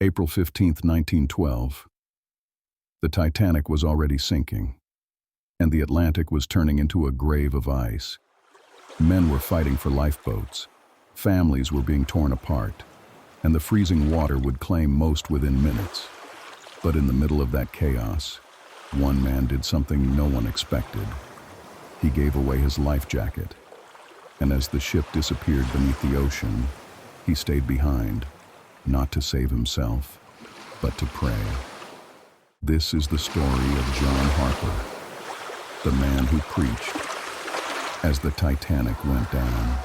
April 15, 1912. The Titanic was already sinking, and the Atlantic was turning into a grave of ice. Men were fighting for lifeboats, families were being torn apart, and the freezing water would claim most within minutes. But in the middle of that chaos, one man did something no one expected. He gave away his life jacket, and as the ship disappeared beneath the ocean, he stayed behind, not to save himself, but to pray. This is the story of John Harper, the man who preached as the Titanic went down.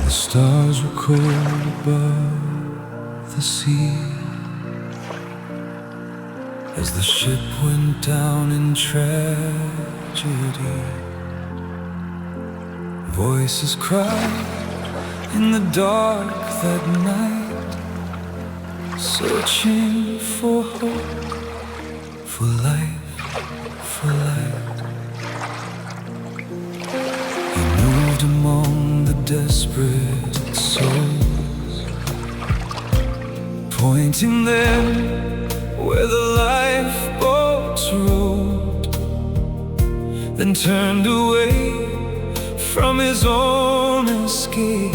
The stars were cold above the sea as the ship went down in tragedy. Voices cried in the dark that night, searching for hope, for life, for light. He moved among the desperate souls, pointing them where the lifeboats rode, then turned away from his own escape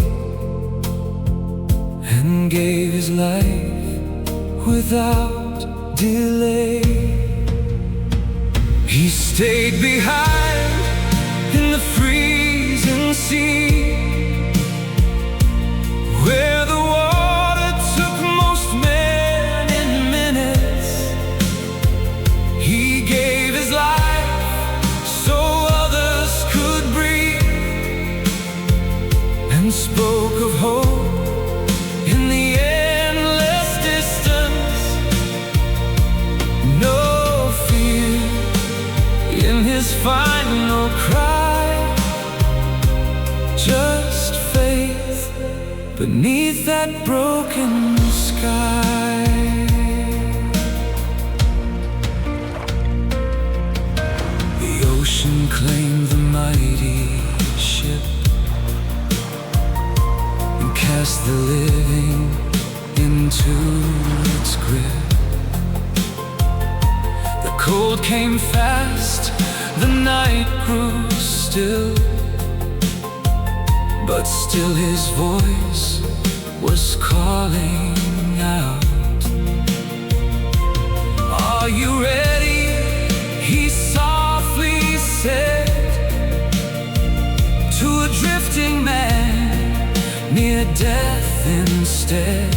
and gave his life without delay. He stayed behind in the freezing sea, where the water took most men in minutes. He gave his life so others could breathe, and spoke of hope in the endless distance. No fear in his final cry, just faith beneath that broken sky. The ocean claimed the mighty ship and cast the living into its grip. The cold came fast, the night grew still, but still his voice was calling out. Are you ready? He softly said to a drifting man near death instead.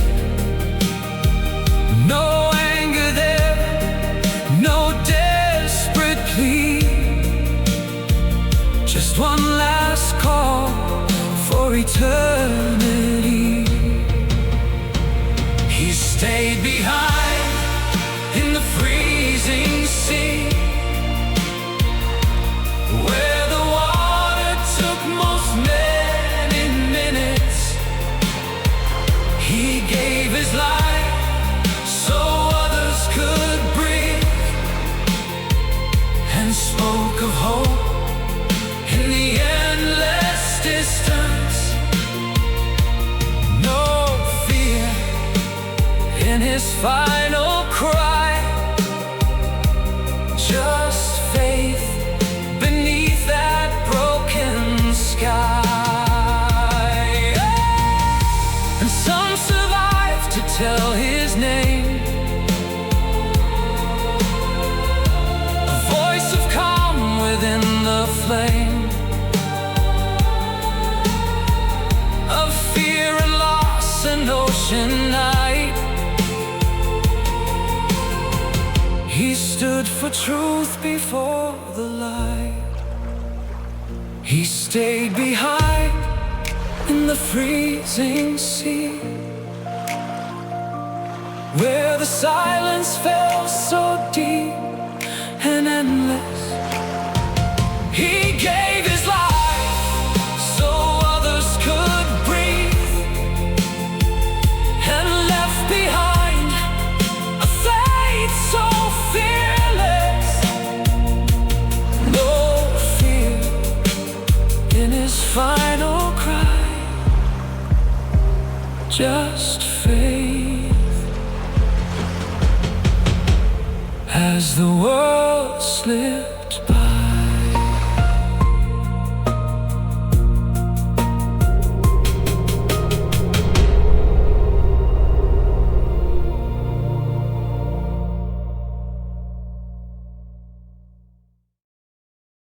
No anger there, no desperate plea, just one last call for eternity. He stayed behind in the freezing sea, where the water took most men in minutes. He gave his life so others could breathe, and spoke of hope in the endless distance. No fear in his final cry, just faith beneath that broken sky. And some survived to tell his name, a voice of calm within the flame of fear and loss and ocean night. He stood for truth before the light. He stayed behind in the freezing sea, where the silence fell so deep and endless. just faith. As the world slips